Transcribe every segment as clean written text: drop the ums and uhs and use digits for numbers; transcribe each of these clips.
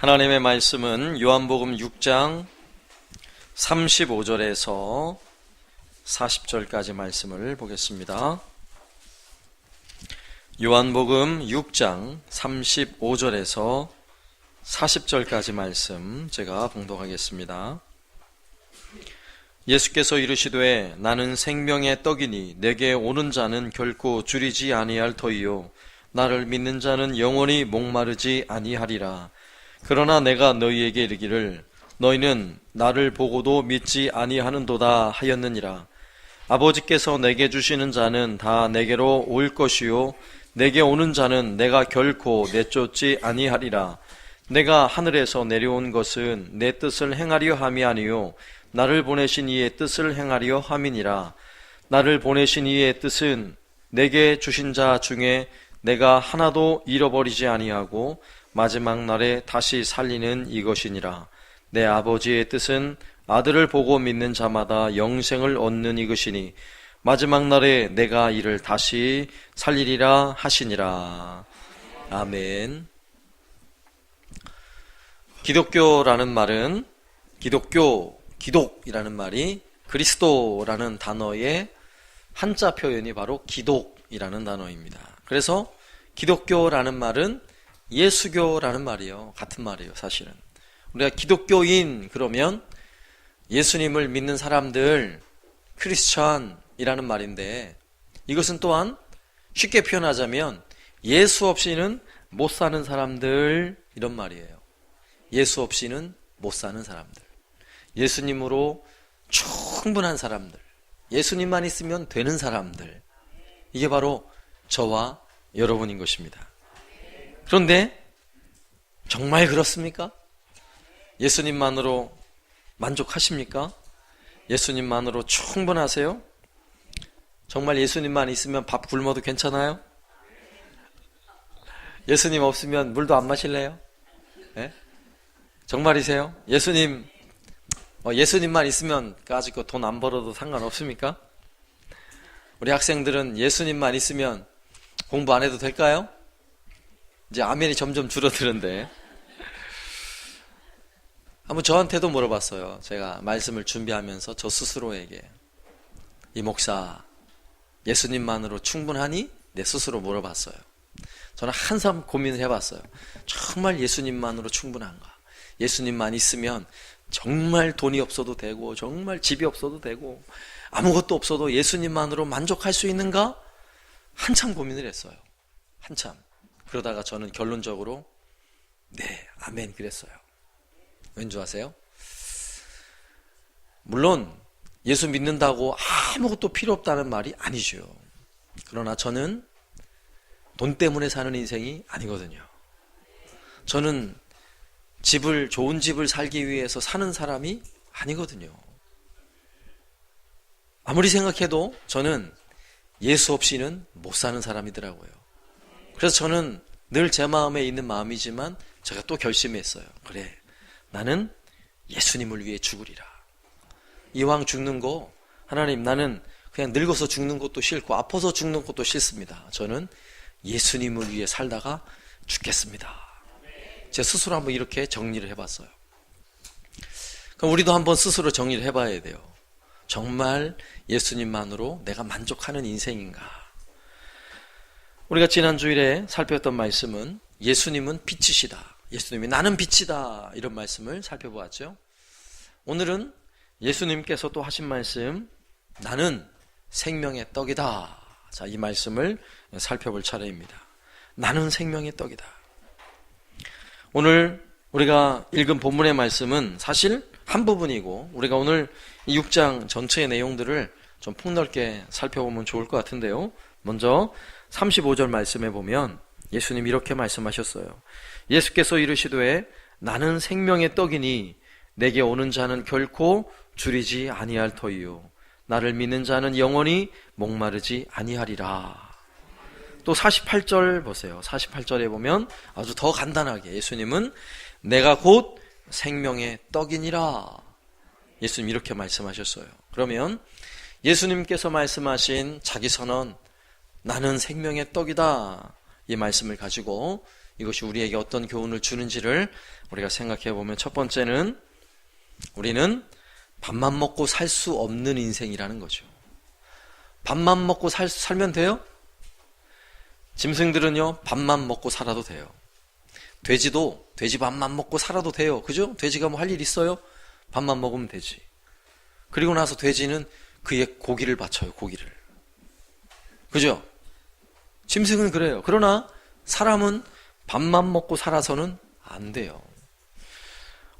하나님의 말씀은 요한복음 6장 35절에서 40절까지 말씀을 보겠습니다. 요한복음 6장 35절에서 40절까지 말씀 제가 봉독하겠습니다. 예수께서 이르시되 나는 생명의 떡이니 내게 오는 자는 결코 줄이지 아니할 터이요 나를 믿는 자는 영원히 목마르지 아니하리라. 그러나 내가 너희에게 이르기를 너희는 나를 보고도 믿지 아니하는도다 하였느니라. 아버지께서 내게 주시는 자는 다 내게로 올 것이요 내게 오는 자는 내가 결코 내쫓지 아니하리라. 내가 하늘에서 내려온 것은 내 뜻을 행하려 함이 아니요 나를 보내신 이의 뜻을 행하려 함이니라. 나를 보내신 이의 뜻은 내게 주신 자 중에 내가 하나도 잃어버리지 아니하고 마지막 날에 다시 살리는 이것이니라. 내 아버지의 뜻은 아들을 보고 믿는 자마다 영생을 얻는 이것이니 마지막 날에 내가 이를 다시 살리리라 하시니라. 아멘. 기독교라는 말은 기독이라는 말이 그리스도라는 단어의 한자 표현이 바로 기독이라는 단어입니다. 그래서 기독교라는 말은 예수교라는 말이에요. 같은 말이에요, 사실은. 우리가 기독교인 그러면 예수님을 믿는 사람들, 크리스찬이라는 말인데 이것은 또한 쉽게 표현하자면 예수 없이는 못 사는 사람들 이런 말이에요. 예수 없이는 못 사는 사람들. 예수님으로 충분한 사람들. 예수님만 있으면 되는 사람들. 이게 바로 저와 여러분인 것입니다. 그런데 정말 그렇습니까? 예수님만으로 만족하십니까? 예수님만으로 충분하세요? 정말 예수님만 있으면 밥 굶어도 괜찮아요? 예수님 없으면 물도 안 마실래요? 네? 정말이세요? 예수님만 있으면 까짓거 돈 안 벌어도 상관없습니까? 우리 학생들은 예수님만 있으면 공부 안 해도 될까요? 이제 아멘이 점점 줄어드는데 한번 저한테도 물어봤어요. 제가 말씀을 준비하면서 저 스스로에게 이 목사 예수님만으로 충분하니? 내 스스로 물어봤어요. 저는 한참 고민을 해봤어요. 정말 예수님만으로 충분한가? 예수님만 있으면 정말 돈이 없어도 되고 정말 집이 없어도 되고 아무것도 없어도 예수님만으로 만족할 수 있는가? 한참 고민을 했어요. 한참. 그러다가 저는 결론적으로 네, 아멘 그랬어요. 왠지 아세요? 물론 예수 믿는다고 아무것도 필요 없다는 말이 아니죠. 그러나 저는 돈 때문에 사는 인생이 아니거든요. 저는 좋은 집을 살기 위해서 사는 사람이 아니거든요. 아무리 생각해도 저는 예수 없이는 못 사는 사람이더라고요. 그래서 저는 늘 제 마음에 있는 마음이지만 제가 또 결심했어요. 그래, 나는 예수님을 위해 죽으리라. 이왕 죽는 거 하나님 나는 그냥 늙어서 죽는 것도 싫고 아파서 죽는 것도 싫습니다. 저는 예수님을 위해 살다가 죽겠습니다. 제 스스로 한번 이렇게 정리를 해봤어요. 그럼 우리도 한번 스스로 정리를 해봐야 돼요. 정말 예수님만으로 내가 만족하는 인생인가? 우리가 지난 주일에 살펴봤던 말씀은 예수님은 빛이시다. 예수님이 나는 빛이다. 이런 말씀을 살펴보았죠. 오늘은 예수님께서 또 하신 말씀 나는 생명의 떡이다. 자, 이 말씀을 살펴볼 차례입니다. 나는 생명의 떡이다. 오늘 우리가 읽은 본문의 말씀은 사실 한 부분이고 우리가 오늘 이 6장 전체의 내용들을 좀 폭넓게 살펴보면 좋을 것 같은데요. 먼저 35절 말씀에 보면 예수님 이렇게 말씀하셨어요. 예수께서 이르시되 나는 생명의 떡이니 내게 오는 자는 결코 줄이지 아니할 터이요 나를 믿는 자는 영원히 목마르지 아니하리라. 또 48절 보세요. 48절에 보면 아주 더 간단하게 예수님은 내가 곧 생명의 떡이니라. 예수님 이렇게 말씀하셨어요. 그러면 예수님께서 말씀하신 자기 선언 나는 생명의 떡이다 이 말씀을 가지고 이것이 우리에게 어떤 교훈을 주는지를 우리가 생각해 보면, 첫 번째는 우리는 밥만 먹고 살 수 없는 인생이라는 거죠. 밥만 먹고 살면 돼요? 짐승들은요, 밥만 먹고 살아도 돼요. 돼지도 돼지 밥만 먹고 살아도 돼요. 그죠? 돼지가 뭐 할 일 있어요? 밥만 먹으면 되지. 그리고 나서 돼지는 그의 고기를 바쳐요. 고기를. 그죠? 짐승은 그래요. 그러나 사람은 밥만 먹고 살아서는 안 돼요.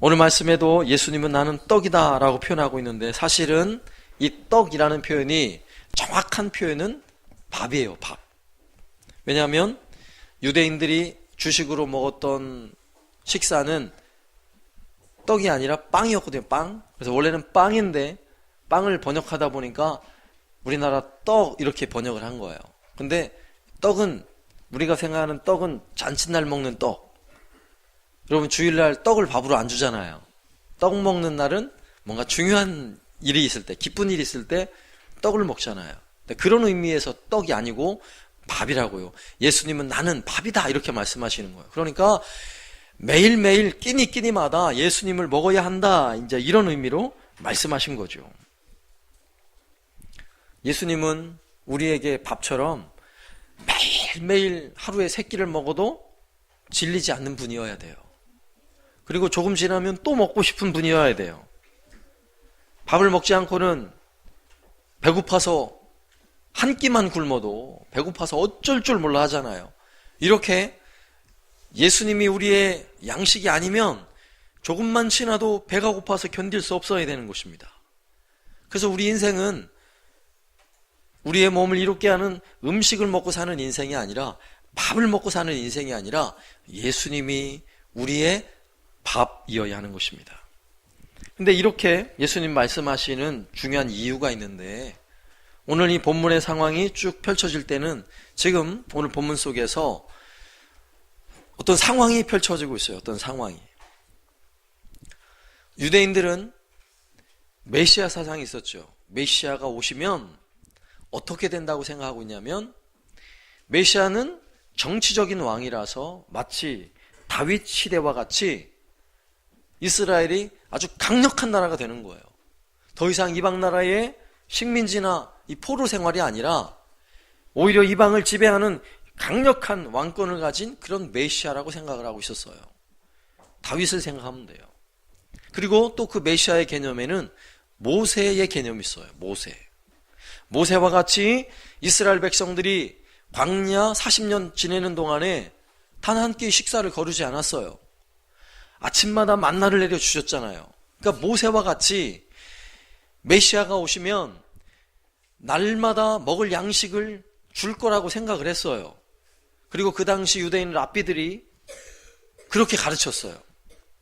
오늘 말씀에도 예수님은 나는 떡이다 라고 표현하고 있는데, 사실은 이 떡이라는 표현이 정확한 표현은 밥이에요. 밥. 왜냐하면 유대인들이 주식으로 먹었던 식사는 떡이 아니라 빵이었거든요. 빵. 그래서 원래는 빵인데 빵을 번역하다 보니까 우리나라 떡 이렇게 번역을 한 거예요. 근데 떡은, 우리가 생각하는 떡은 잔칫날 먹는 떡. 여러분, 주일날 떡을 밥으로 안 주잖아요. 떡 먹는 날은 뭔가 중요한 일이 있을 때, 기쁜 일이 있을 때 떡을 먹잖아요. 그런 의미에서 떡이 아니고 밥이라고요. 예수님은 나는 밥이다 이렇게 말씀하시는 거예요. 그러니까 매일매일 끼니마다 예수님을 먹어야 한다, 이제 이런 의미로 말씀하신 거죠. 예수님은 우리에게 밥처럼 매일매일 하루에 3끼를 먹어도 질리지 않는 분이어야 돼요. 그리고 조금 지나면 또 먹고 싶은 분이어야 돼요. 밥을 먹지 않고는 배고파서 한 끼만 굶어도 배고파서 어쩔 줄 몰라 하잖아요. 이렇게 예수님이 우리의 양식이 아니면 조금만 지나도 배가 고파서 견딜 수 없어야 되는 것입니다. 그래서 우리 인생은 우리의 몸을 이롭게 하는 음식을 먹고 사는 인생이 아니라, 밥을 먹고 사는 인생이 아니라 예수님이 우리의 밥이어야 하는 것입니다. 근데 이렇게 예수님 말씀하시는 중요한 이유가 있는데, 오늘 이 본문의 상황이 쭉 펼쳐질 때는 지금 오늘 본문 속에서 어떤 상황이 펼쳐지고 있어요. 어떤 상황이. 유대인들은 메시아 사상이 있었죠. 메시아가 오시면 어떻게 된다고 생각하고 있냐면, 메시아는 정치적인 왕이라서 마치 다윗 시대와 같이 이스라엘이 아주 강력한 나라가 되는 거예요. 더 이상 이방 나라의 식민지나 이 포로 생활이 아니라 오히려 이방을 지배하는 강력한 왕권을 가진 그런 메시아라고 생각을 하고 있었어요. 다윗을 생각하면 돼요. 그리고 또 그 메시아의 개념에는 모세의 개념이 있어요. 모세와 같이 이스라엘 백성들이 광야 40년 지내는 동안에 단 한 끼 식사를 거르지 않았어요. 아침마다 만나를 내려주셨잖아요. 그러니까 모세와 같이 메시아가 오시면 날마다 먹을 양식을 줄 거라고 생각을 했어요. 그리고 그 당시 유대인 랍비들이 그렇게 가르쳤어요.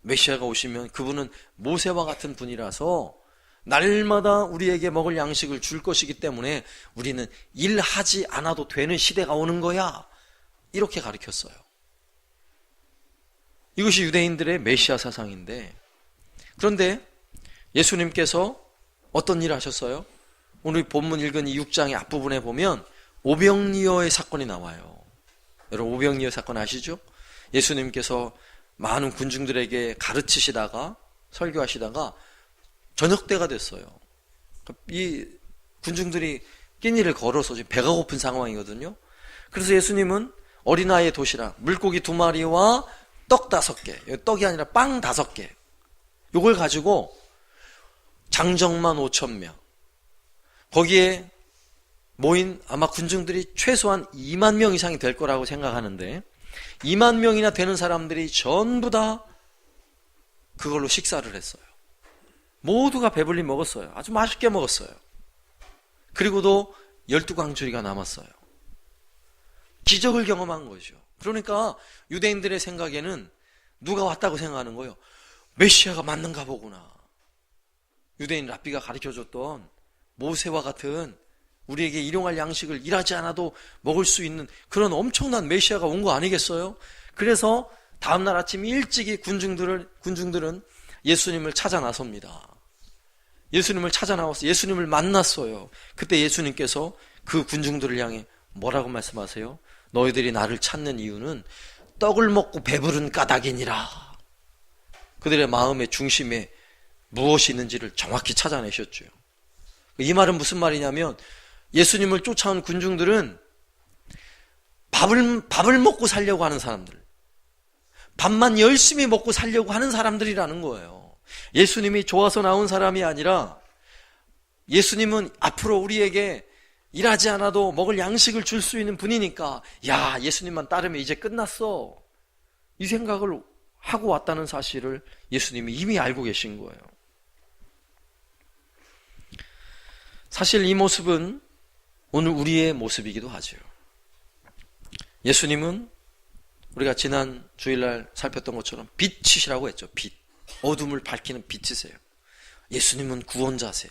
메시아가 오시면 그분은 모세와 같은 분이라서 날마다 우리에게 먹을 양식을 줄 것이기 때문에 우리는 일하지 않아도 되는 시대가 오는 거야, 이렇게 가르쳤어요. 이것이 유대인들의 메시아 사상인데, 그런데 예수님께서 어떤 일을 하셨어요? 오늘 본문 읽은 이 6장의 앞부분에 보면 오병이어의 사건이 나와요. 여러분, 오병이어 사건 아시죠? 예수님께서 많은 군중들에게 가르치시다가, 설교하시다가 저녁 때가 됐어요. 이 군중들이 끼니를 걸어서 지금 배가 고픈 상황이거든요. 그래서 예수님은 어린아이의 도시락, 물고기 2마리와 떡 5개, 떡이 아니라 빵 5개, 요걸 가지고 장정만 5,000명, 거기에 모인 아마 군중들이 최소한 2만 명 이상이 될 거라고 생각하는데, 2만 명이나 되는 사람들이 전부 다 그걸로 식사를 했어요. 모두가 배불리 먹었어요. 아주 맛있게 먹었어요. 그리고도 12광주리가 남았어요. 기적을 경험한 거죠. 그러니까 유대인들의 생각에는 누가 왔다고 생각하는 거예요? 메시아가 맞는가 보구나. 유대인 랍비가 가르쳐줬던 모세와 같은 우리에게 일용할 양식을 일하지 않아도 먹을 수 있는 그런 엄청난 메시아가 온 거 아니겠어요? 그래서 다음날 아침 일찍이 군중들은 예수님을 찾아 나섭니다. 예수님을 찾아 나와서 예수님을 만났어요. 그때 예수님께서 그 군중들을 향해 뭐라고 말씀하세요? 너희들이 나를 찾는 이유는 떡을 먹고 배부른 까닭이니라. 그들의 마음의 중심에 무엇이 있는지를 정확히 찾아내셨죠. 이 말은 무슨 말이냐면 예수님을 쫓아온 군중들은 밥을 먹고 살려고 하는 사람들, 밥만 열심히 먹고 살려고 하는 사람들이라는 거예요. 예수님이 좋아서 나온 사람이 아니라 예수님은 앞으로 우리에게 일하지 않아도 먹을 양식을 줄 수 있는 분이니까 야, 예수님만 따르면 이제 끝났어, 이 생각을 하고 왔다는 사실을 예수님이 이미 알고 계신 거예요. 사실 이 모습은 오늘 우리의 모습이기도 하죠. 예수님은 우리가 지난 주일날 살폈던 것처럼 빛이시라고 했죠. 빛, 어둠을 밝히는 빛이세요. 예수님은 구원자세요.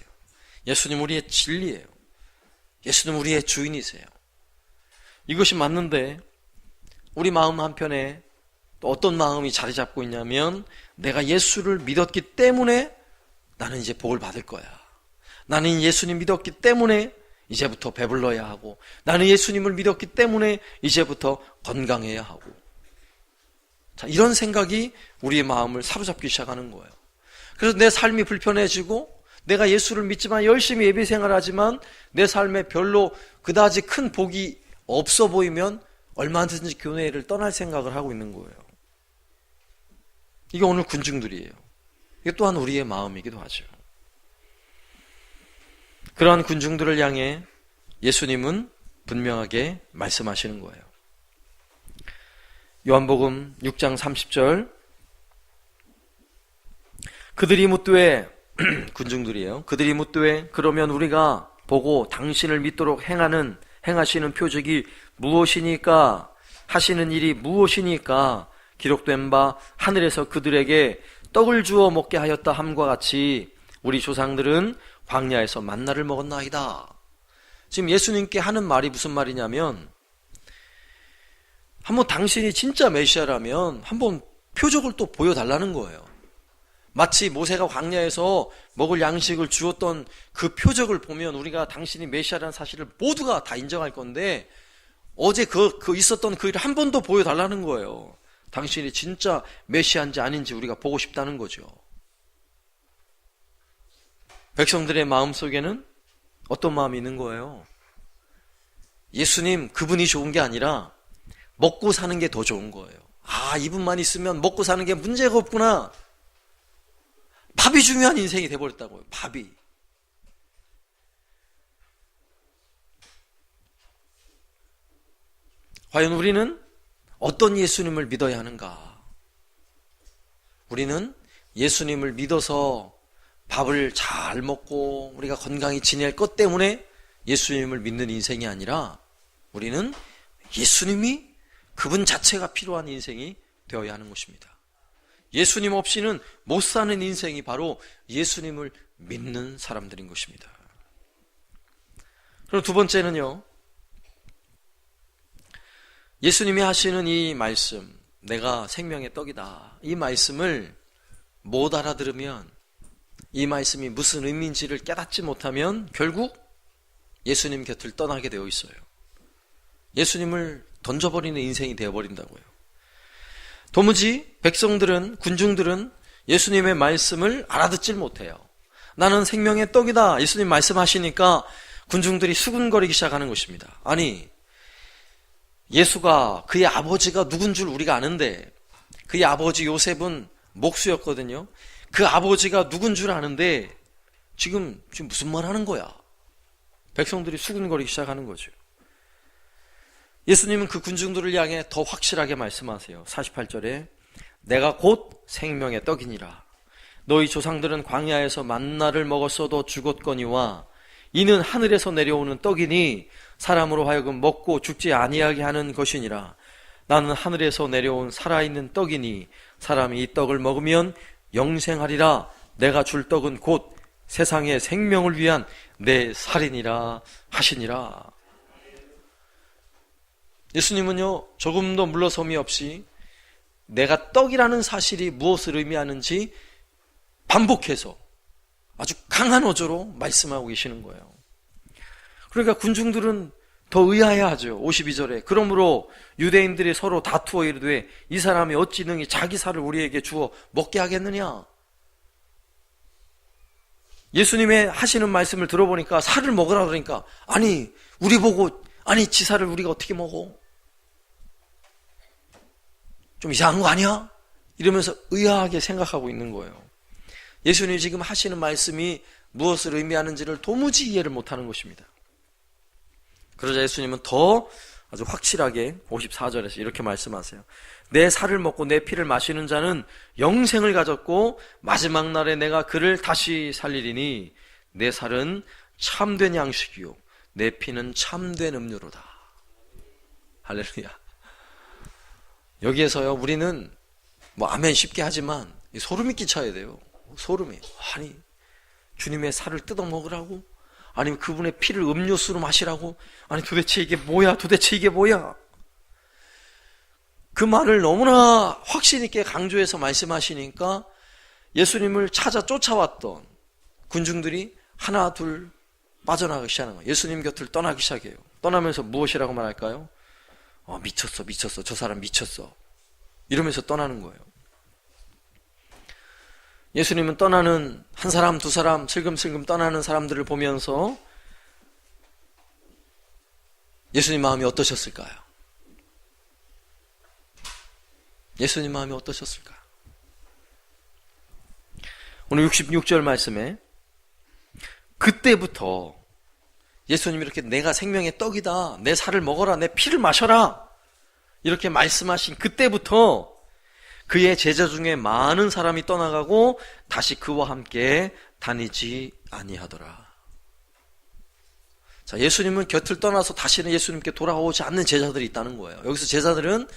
예수님 우리의 진리예요. 예수님 우리의 주인이세요. 이것이 맞는데 우리 마음 한편에 또 어떤 마음이 자리 잡고 있냐면 내가 예수를 믿었기 때문에 나는 이제 복을 받을 거야. 나는 예수님 믿었기 때문에 이제부터 배불러야 하고, 나는 예수님을 믿었기 때문에 이제부터 건강해야 하고. 자, 이런 생각이 우리의 마음을 사로잡기 시작하는 거예요. 그래서 내 삶이 불편해지고 내가 예수를 믿지만 열심히 예배 생활하지만 내 삶에 별로 그다지 큰 복이 없어 보이면 얼마든지 교회를 떠날 생각을 하고 있는 거예요. 이게 오늘 군중들이에요. 이게 또한 우리의 마음이기도 하죠. 그러한 군중들을 향해 예수님은 분명하게 말씀하시는 거예요. 요한복음 6장 30절, 그들이 묻되 군중들이에요. 그들이 묻되 그러면 우리가 보고 당신을 믿도록 행하시는 표적이 무엇이니까, 하시는 일이 무엇이니까, 기록된 바 하늘에서 그들에게 떡을 주어 먹게 하였다 함과 같이 우리 조상들은 광야에서 만나를 먹었나이다. 지금 예수님께 하는 말이 무슨 말이냐면, 한번 당신이 진짜 메시아라면 한번 표적을 또 보여달라는 거예요. 마치 모세가 광야에서 먹을 양식을 주었던 그 표적을 보면 우리가 당신이 메시아라는 사실을 모두가 다 인정할 건데, 어제 있었던 그 일을 한 번 더 보여달라는 거예요. 당신이 진짜 메시아인지 아닌지 우리가 보고 싶다는 거죠. 백성들의 마음속에는 어떤 마음이 있는 거예요? 예수님 그분이 좋은 게 아니라 먹고 사는 게 더 좋은 거예요. 아, 이분만 있으면 먹고 사는 게 문제가 없구나. 밥이 중요한 인생이 돼버렸다고요. 밥이. 과연 우리는 어떤 예수님을 믿어야 하는가? 우리는 예수님을 믿어서 밥을 잘 먹고 우리가 건강히 지낼 것 때문에 예수님을 믿는 인생이 아니라 우리는 예수님이 그분 자체가 필요한 인생이 되어야 하는 것입니다. 예수님 없이는 못 사는 인생이 바로 예수님을 믿는 사람들인 것입니다. 그리고 두 번째는요, 예수님이 하시는 이 말씀, 내가 생명의 떡이다, 이 말씀을 못 알아들으면, 이 말씀이 무슨 의미인지를 깨닫지 못하면 결국 예수님 곁을 떠나게 되어 있어요. 예수님을 던져버리는 인생이 되어버린다고요. 도무지 백성들은, 군중들은 예수님의 말씀을 알아듣질 못해요. 나는 생명의 떡이다, 예수님 말씀하시니까 군중들이 수군거리기 시작하는 것입니다. 아니, 예수가, 그의 아버지가 누군 줄 우리가 아는데, 그의 아버지 요셉은 목수였거든요. 그 아버지가 누군 줄 아는데 지금 무슨 말 하는 거야? 백성들이 수군거리기 시작하는 거죠. 예수님은 그 군중들을 향해 더 확실하게 말씀하세요. 48절에 내가 곧 생명의 떡이니라. 너희 조상들은 광야에서 만나를 먹었어도 죽었거니와 이는 하늘에서 내려오는 떡이니 사람으로 하여금 먹고 죽지 아니하게 하는 것이니라. 나는 하늘에서 내려온 살아있는 떡이니 사람이 이 떡을 먹으면 영생하리라. 내가 줄 떡은 곧 세상의 생명을 위한 내 살이니라 하시니라. 예수님은요, 조금도 물러섬이 없이 내가 떡이라는 사실이 무엇을 의미하는지 반복해서 아주 강한 어조로 말씀하고 계시는 거예요. 그러니까 군중들은 더 의아해하죠. 52절에 그러므로 유대인들이 서로 다투어 이르되 이 사람이 어찌 능히 자기 살을 우리에게 주어 먹게 하겠느냐. 예수님의 하시는 말씀을 들어보니까 살을 먹으라 그러니까 아니 우리 보고 아니 지 살을 우리가 어떻게 먹어? 좀 이상한 거 아니야? 이러면서 의아하게 생각하고 있는 거예요. 예수님이 지금 하시는 말씀이 무엇을 의미하는지를 도무지 이해를 못하는 것입니다. 그러자 예수님은 더 아주 확실하게 54절에서 이렇게 말씀하세요. 내 살을 먹고 내 피를 마시는 자는 영생을 가졌고 마지막 날에 내가 그를 다시 살리리니 내 살은 참된 양식이요 내 피는 참된 음료로다. 할렐루야. 여기에서요 우리는 뭐 아멘 쉽게 하지만 소름이 끼쳐야 돼요. 소름이. 아니 주님의 살을 뜯어 먹으라고? 아니면 그분의 피를 음료수로 마시라고? 아니 도대체 이게 뭐야? 도대체 이게 뭐야? 그 말을 너무나 확신 있게 강조해서 말씀하시니까 예수님을 찾아 쫓아왔던 군중들이 하나 둘 빠져나가기 시작하는 거예요. 예수님 곁을 떠나기 시작해요. 떠나면서 무엇이라고 말할까요? 미쳤어. 저 사람 미쳤어. 이러면서 떠나는 거예요. 예수님은 떠나는 한 사람 두 사람 슬금슬금 떠나는 사람들을 보면서 예수님 마음이 어떠셨을까요? 예수님 마음이 어떠셨을까요? 오늘 66절 말씀에 그때부터 예수님이 이렇게 내가 생명의 떡이다, 내 살을 먹어라, 내 피를 마셔라 이렇게 말씀하신 그때부터 그의 제자 중에 많은 사람이 떠나가고 다시 그와 함께 다니지 아니하더라. 자, 예수님은 곁을 떠나서 다시는 예수님께 돌아오지 않는 제자들이 있다는 거예요. 여기서 제자들은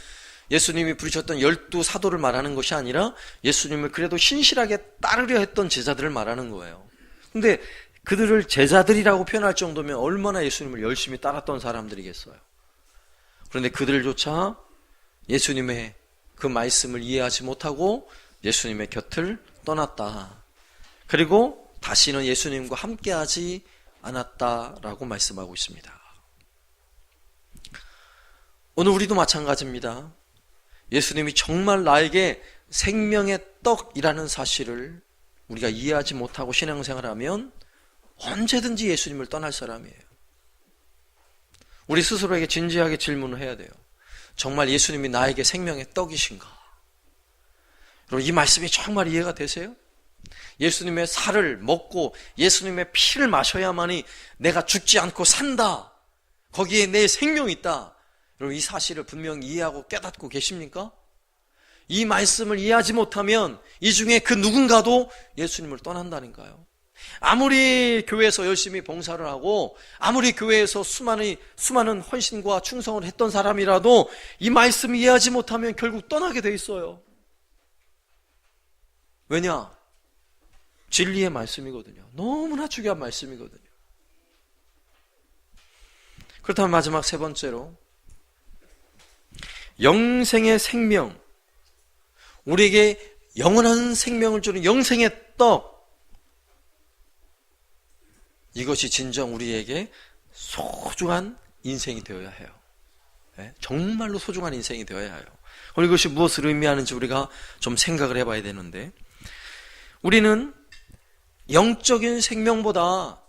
예수님이 부르셨던 12 사도를 말하는 것이 아니라 예수님을 그래도 신실하게 따르려 했던 제자들을 말하는 거예요. 근데 그들을 제자들이라고 표현할 정도면 얼마나 예수님을 열심히 따랐던 사람들이겠어요. 그런데 그들조차 예수님의 그 말씀을 이해하지 못하고 예수님의 곁을 떠났다. 그리고 다시는 예수님과 함께하지 않았다라고 말씀하고 있습니다. 오늘 우리도 마찬가지입니다. 예수님이 정말 나에게 생명의 떡이라는 사실을 우리가 이해하지 못하고 신앙생활하면 언제든지 예수님을 떠날 사람이에요. 우리 스스로에게 진지하게 질문을 해야 돼요. 정말 예수님이 나에게 생명의 떡이신가? 여러분 이 말씀이 정말 이해가 되세요? 예수님의 살을 먹고 예수님의 피를 마셔야만이 내가 죽지 않고 산다. 거기에 내 생명이 있다. 여러분 이 사실을 분명히 이해하고 깨닫고 계십니까? 이 말씀을 이해하지 못하면 이 중에 그 누군가도 예수님을 떠난다니까요. 아무리 교회에서 열심히 봉사를 하고 아무리 교회에서 수많은 헌신과 충성을 했던 사람이라도 이 말씀을 이해하지 못하면 결국 떠나게 돼 있어요. 왜냐? 진리의 말씀이거든요. 너무나 중요한 말씀이거든요. 그렇다면 마지막 세 번째로 영생의 생명, 우리에게 영원한 생명을 주는 영생의 떡, 이것이 진정 우리에게 소중한 인생이 되어야 해요. 네? 정말로 소중한 인생이 되어야 해요. 그럼 이것이 무엇을 의미하는지 우리가 좀 생각을 해봐야 되는데, 우리는 영적인 생명보다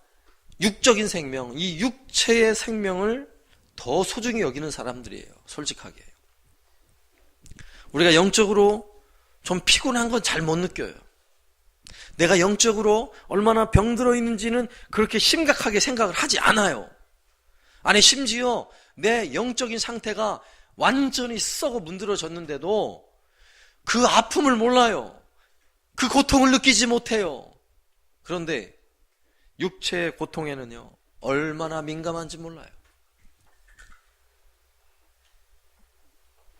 육적인 생명, 이 육체의 생명을 더 소중히 여기는 사람들이에요. 솔직하게. 우리가 영적으로 좀 피곤한 건 잘 못 느껴요. 내가 영적으로 얼마나 병들어 있는지는 그렇게 심각하게 생각을 하지 않아요. 아니 심지어 내 영적인 상태가 완전히 썩어 문드러졌는데도 그 아픔을 몰라요. 그 고통을 느끼지 못해요. 그런데 육체의 고통에는요 얼마나 민감한지 몰라요.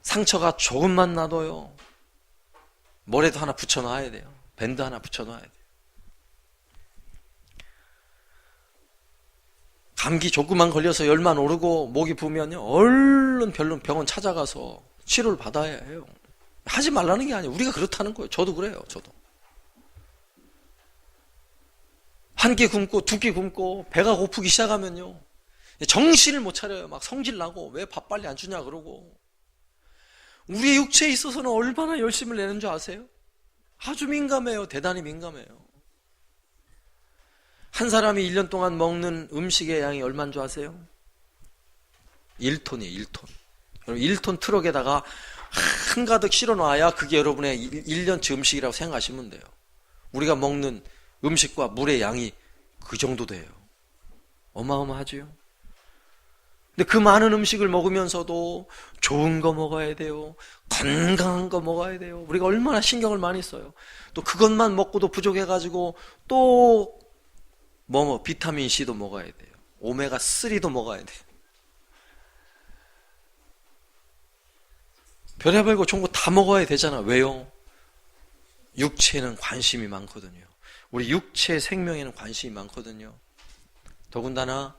상처가 조금만 나도요 뭐라도 하나 붙여놔야 돼요. 밴드 하나 붙여놔야 돼요. 감기 조금만 걸려서 열만 오르고 목이 부으면요 얼른 병원 찾아가서 치료를 받아야 해요. 하지 말라는 게 아니에요. 우리가 그렇다는 거예요. 저도 그래요. 저도 한 끼 굶고 두 끼 굶고 배가 고프기 시작하면요 정신을 못 차려요. 막 성질나고 왜 밥 빨리 안 주냐 그러고. 우리의 육체에 있어서는 얼마나 열심을 내는 줄 아세요? 아주 민감해요. 대단히 민감해요. 한 사람이 1년 동안 먹는 음식의 양이 얼마인 줄 아세요? 1톤이에요. 1톤. 여러분 1톤 트럭에다가 한가득 실어놔야 그게 여러분의 1년치 음식이라고 생각하시면 돼요. 우리가 먹는 음식과 물의 양이 그 정도 돼요. 어마어마하지요. 근데 그 많은 음식을 먹으면서도 좋은 거 먹어야 돼요. 건강한 거 먹어야 돼요. 우리가 얼마나 신경을 많이 써요. 또 그것만 먹고도 부족해가지고 또 비타민 C도 먹어야 돼요. 오메가3도 먹어야 돼요. 별의별 거 좋은 거 다 먹어야 되잖아. 왜요? 육체에는 관심이 많거든요. 우리 육체의 생명에는 관심이 많거든요. 더군다나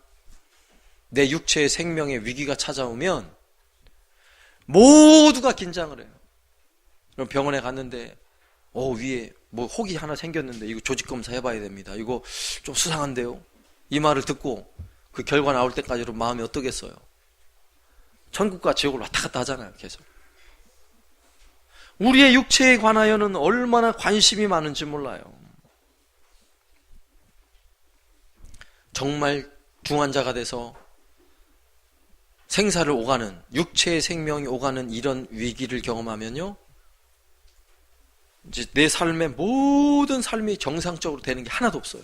내 육체의 생명의 위기가 찾아오면 모두가 긴장을 해요. 그럼 병원에 갔는데 위에 혹이 하나 생겼는데 이거 조직검사 해봐야 됩니다. 이거 좀 수상한데요. 이 말을 듣고 그 결과 나올 때까지로 마음이 어떠겠어요? 천국과 지옥을 왔다 갔다 하잖아요. 계속. 우리의 육체에 관하여는 얼마나 관심이 많은지 몰라요. 정말 중환자가 돼서 생사를 오가는, 육체의 생명이 오가는 이런 위기를 경험하면요, 이제 내 삶의 모든 삶이 정상적으로 되는 게 하나도 없어요.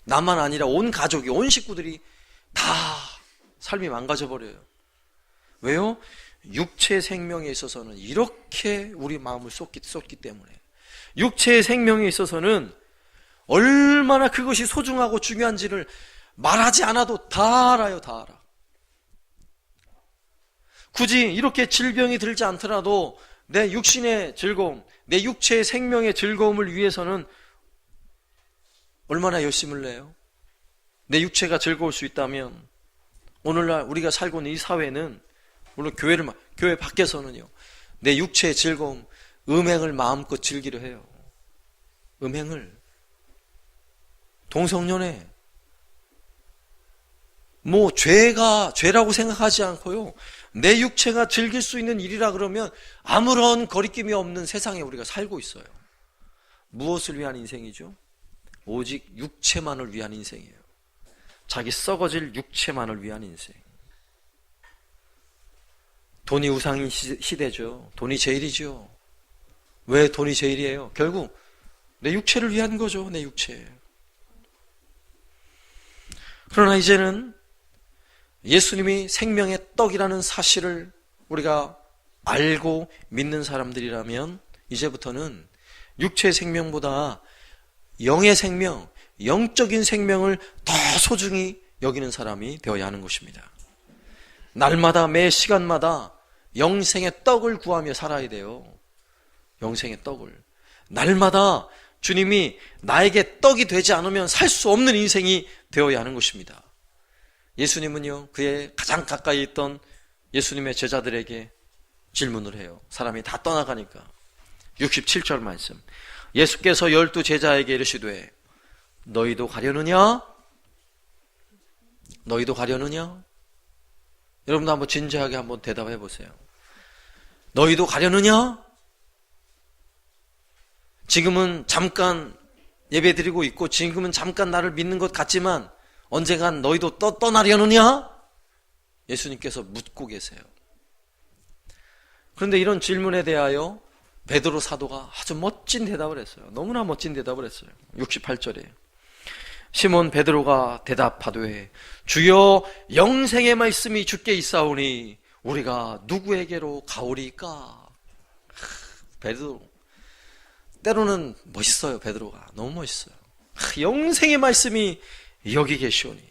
나만 아니라 온 가족이, 온 식구들이 다 삶이 망가져버려요. 왜요? 육체의 생명에 있어서는 이렇게 우리 마음을 쏟기 때문에. 육체의 생명에 있어서는 얼마나 그것이 소중하고 중요한지를 말하지 않아도 다 알아요. 다 알아. 굳이 이렇게 질병이 들지 않더라도 내 육신의 즐거움, 내 육체의 생명의 즐거움을 위해서는 얼마나 열심을 내요? 내 육체가 즐거울 수 있다면 오늘날 우리가 살고 있는 이 사회는, 물론 교회 밖에서는요, 내 육체의 즐거움, 음행을 마음껏 즐기려 해요. 음행을. 동성연애. 죄라고 생각하지 않고요, 내 육체가 즐길 수 있는 일이라 그러면 아무런 거리낌이 없는 세상에 우리가 살고 있어요. 무엇을 위한 인생이죠? 오직 육체만을 위한 인생이에요. 자기 썩어질 육체만을 위한 인생. 돈이 우상인 시대죠. 돈이 제일이죠. 왜 돈이 제일이에요? 결국 내 육체를 위한 거죠. 내 육체. 그러나 이제는 예수님이 생명의 떡이라는 사실을 우리가 알고 믿는 사람들이라면 이제부터는 육체의 생명보다 영의 생명, 영적인 생명을 더 소중히 여기는 사람이 되어야 하는 것입니다. 날마다 매 시간마다 영생의 떡을 구하며 살아야 돼요. 영생의 떡을. 날마다 주님이 나에게 떡이 되지 않으면 살 수 없는 인생이 되어야 하는 것입니다. 예수님은요, 그의 가장 가까이 있던 예수님의 제자들에게 질문을 해요. 사람이 다 떠나가니까. 67절 말씀. 예수께서 12 제자에게 이르시되 너희도 가려느냐? 너희도 가려느냐? 여러분도 한번 진지하게 한번 대답해 보세요. 너희도 가려느냐? 지금은 잠깐 예배드리고 있고 지금은 잠깐 나를 믿는 것 같지만 언젠간 너희도 떠나려느냐? 예수님께서 묻고 계세요. 그런데 이런 질문에 대하여 베드로 사도가 아주 멋진 대답을 했어요. 너무나 멋진 대답을 했어요. 68절에 시몬 베드로가 대답하되 주여 영생의 말씀이 주께 있사오니 우리가 누구에게로 가오리까? 베드로 때로는 멋있어요. 베드로가 너무 멋있어요. 영생의 말씀이 여기 계시오니,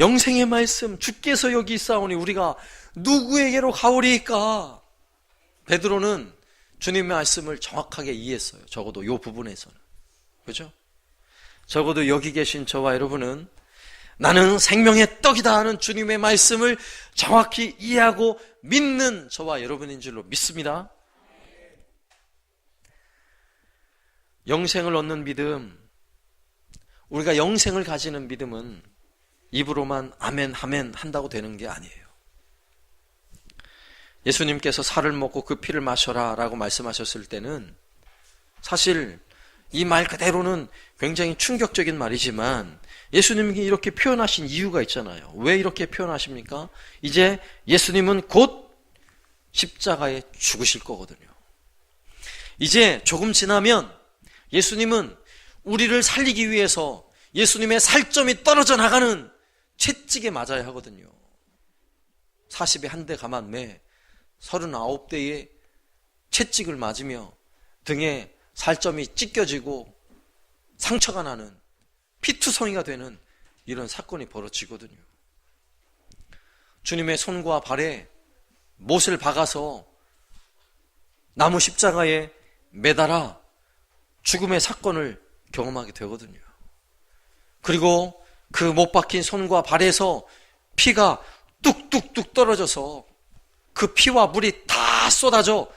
영생의 말씀 주께서 여기 있사오니 우리가 누구에게로 가오리까? 베드로는 주님의 말씀을 정확하게 이해했어요. 적어도 이 부분에서는. 그렇죠? 적어도 여기 계신 저와 여러분은 나는 생명의 떡이다 하는 주님의 말씀을 정확히 이해하고 믿는 저와 여러분인 줄로 믿습니다. 영생을 얻는 믿음, 우리가 영생을 가지는 믿음은 입으로만 아멘 아멘 한다고 되는 게 아니에요. 예수님께서 살을 먹고 그 피를 마셔라 라고 말씀하셨을 때는 사실 이 말 그대로는 굉장히 충격적인 말이지만 예수님이 이렇게 표현하신 이유가 있잖아요. 왜 이렇게 표현하십니까? 이제 예수님은 곧 십자가에 죽으실 거거든요. 이제 조금 지나면 예수님은 우리를 살리기 위해서 예수님의 살점이 떨어져 나가는 채찍에 맞아야 하거든요. 40에 한 대 가만 매 39대의 채찍을 맞으며 등에 살점이 찢겨지고 상처가 나는 피투성이가 되는 이런 사건이 벌어지거든요. 주님의 손과 발에 못을 박아서 나무 십자가에 매달아 죽음의 사건을 경험하게 되거든요. 그리고 그 못 박힌 손과 발에서 피가 뚝뚝뚝 떨어져서 그 피와 물이 다 쏟아져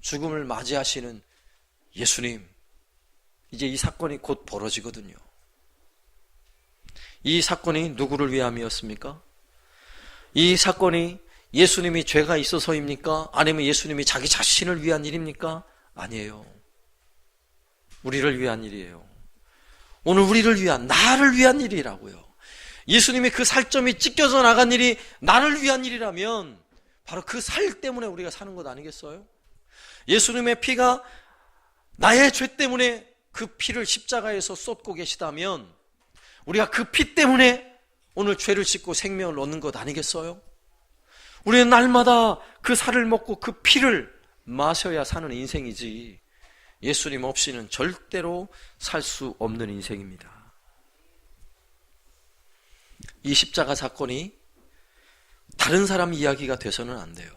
죽음을 맞이하시는 예수님, 이제 이 사건이 곧 벌어지거든요. 이 사건이 누구를 위함이었습니까? 이 사건이 예수님이 죄가 있어서입니까? 아니면 예수님이 자기 자신을 위한 일입니까? 아니에요. 우리를 위한 일이에요. 오늘 우리를 위한, 나를 위한 일이라고요. 예수님이 그 살점이 찢겨져 나간 일이 나를 위한 일이라면 바로 그 살 때문에 우리가 사는 것 아니겠어요? 예수님의 피가 나의 죄 때문에 그 피를 십자가에서 쏟고 계시다면 우리가 그 피 때문에 오늘 죄를 씻고 생명을 얻는 것 아니겠어요? 우리는 날마다 그 살을 먹고 그 피를 마셔야 사는 인생이지 예수님 없이는 절대로 살 수 없는 인생입니다. 이 십자가 사건이 다른 사람 이야기가 돼서는 안 돼요.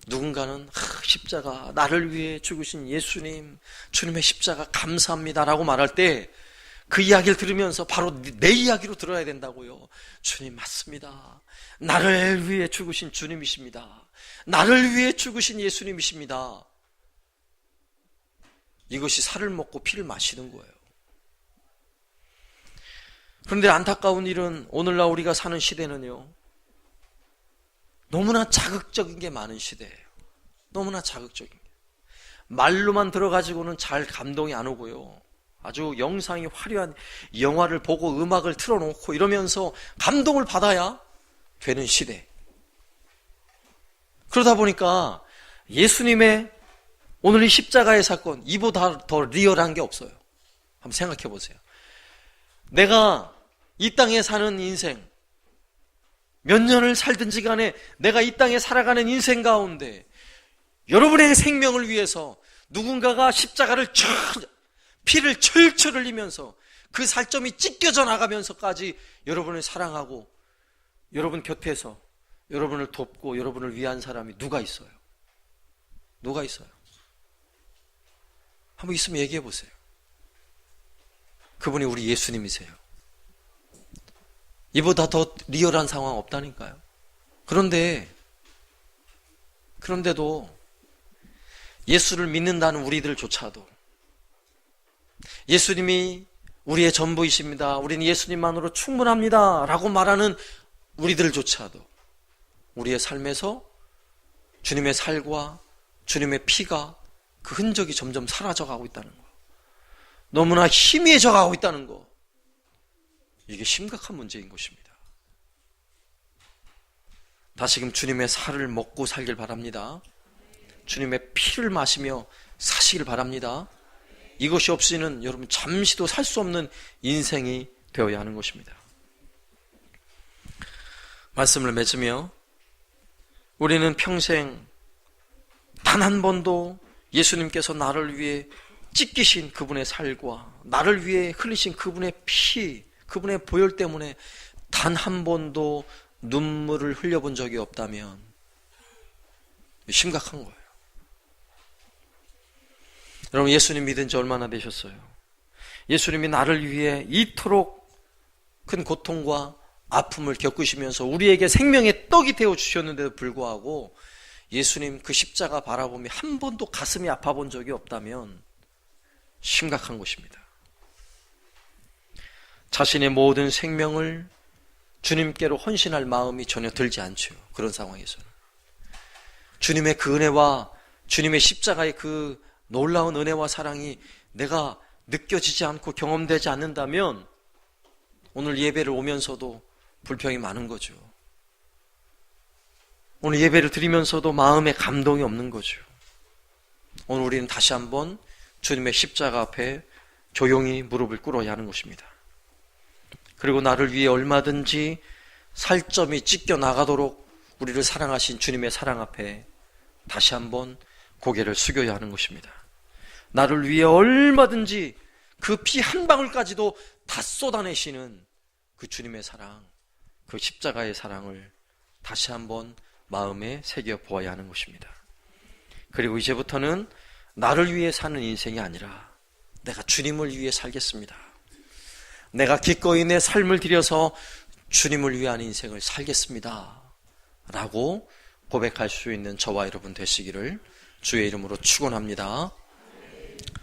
누군가는 십자가, 나를 위해 죽으신 예수님, 주님의 십자가 감사합니다 라고 말할 때 그 이야기를 들으면서 바로 내 이야기로 들어야 된다고요. 주님 맞습니다. 나를 위해 죽으신 주님이십니다. 나를 위해 죽으신 예수님이십니다. 이것이 살을 먹고 피를 마시는 거예요. 그런데 안타까운 일은 오늘날 우리가 사는 시대는요, 너무나 자극적인 게 많은 시대예요. 너무나 자극적인 게. 말로만 들어가지고는 잘 감동이 안 오고요. 아주 영상이 화려한 영화를 보고 음악을 틀어놓고 이러면서 감동을 받아야 되는 시대. 그러다 보니까 예수님의 오늘 이 십자가의 사건, 이보다 더 리얼한 게 없어요. 한번 생각해 보세요. 내가 이 땅에 사는 인생, 몇 년을 살든지 간에 내가 이 땅에 살아가는 인생 가운데 여러분의 생명을 위해서 누군가가 십자가를 피를 철철 흘리면서 그 살점이 찢겨져 나가면서까지 여러분을 사랑하고 여러분 곁에서 여러분을 돕고 여러분을 위한 사람이 누가 있어요? 누가 있어요? 한번 있으면 얘기해 보세요. 그분이 우리 예수님이세요. 이보다 더 리얼한 상황 없다니까요. 그런데도 예수를 믿는다는 우리들조차도 예수님이 우리의 전부이십니다. 우리는 예수님만으로 충분합니다. 라고 말하는 우리들조차도 우리의 삶에서 주님의 살과 주님의 피가 그 흔적이 점점 사라져가고 있다는 거. 너무나 희미해져 가고 있다는 거. 이게 심각한 문제인 것입니다. 다시금 주님의 살을 먹고 살길 바랍니다. 주님의 피를 마시며 사시길 바랍니다. 이것이 없이는 여러분 잠시도 살 수 없는 인생이 되어야 하는 것입니다. 말씀을 맺으며 우리는 평생 단 한 번도 예수님께서 나를 위해 찢기신 그분의 살과 나를 위해 흘리신 그분의 피, 그분의 보혈 때문에 단 한 번도 눈물을 흘려본 적이 없다면 심각한 거예요. 여러분, 예수님 믿은 지 얼마나 되셨어요? 예수님이 나를 위해 이토록 큰 고통과 아픔을 겪으시면서 우리에게 생명의 떡이 되어 주셨는데도 불구하고 예수님 그 십자가 바라보며 한 번도 가슴이 아파 본 적이 없다면 심각한 것입니다. 자신의 모든 생명을 주님께로 헌신할 마음이 전혀 들지 않죠. 그런 상황에서는. 주님의 그 은혜와 주님의 십자가의 그 놀라운 은혜와 사랑이 내가 느껴지지 않고 경험되지 않는다면 오늘 예배를 오면서도 불평이 많은 거죠. 오늘 예배를 드리면서도 마음에 감동이 없는 거죠. 오늘 우리는 다시 한번 주님의 십자가 앞에 조용히 무릎을 꿇어야 하는 것입니다. 그리고 나를 위해 얼마든지 살점이 찢겨 나가도록 우리를 사랑하신 주님의 사랑 앞에 다시 한번 고개를 숙여야 하는 것입니다. 나를 위해 얼마든지 그 피 한 방울까지도 다 쏟아내시는 그 주님의 사랑, 그 십자가의 사랑을 다시 한번 마음에 새겨 보아야 하는 것입니다. 그리고 이제부터는 나를 위해 사는 인생이 아니라 내가 주님을 위해 살겠습니다. 내가 기꺼이 내 삶을 들여서 주님을 위한 인생을 살겠습니다. 라고 고백할 수 있는 저와 여러분 되시기를 주의 이름으로 축원합니다.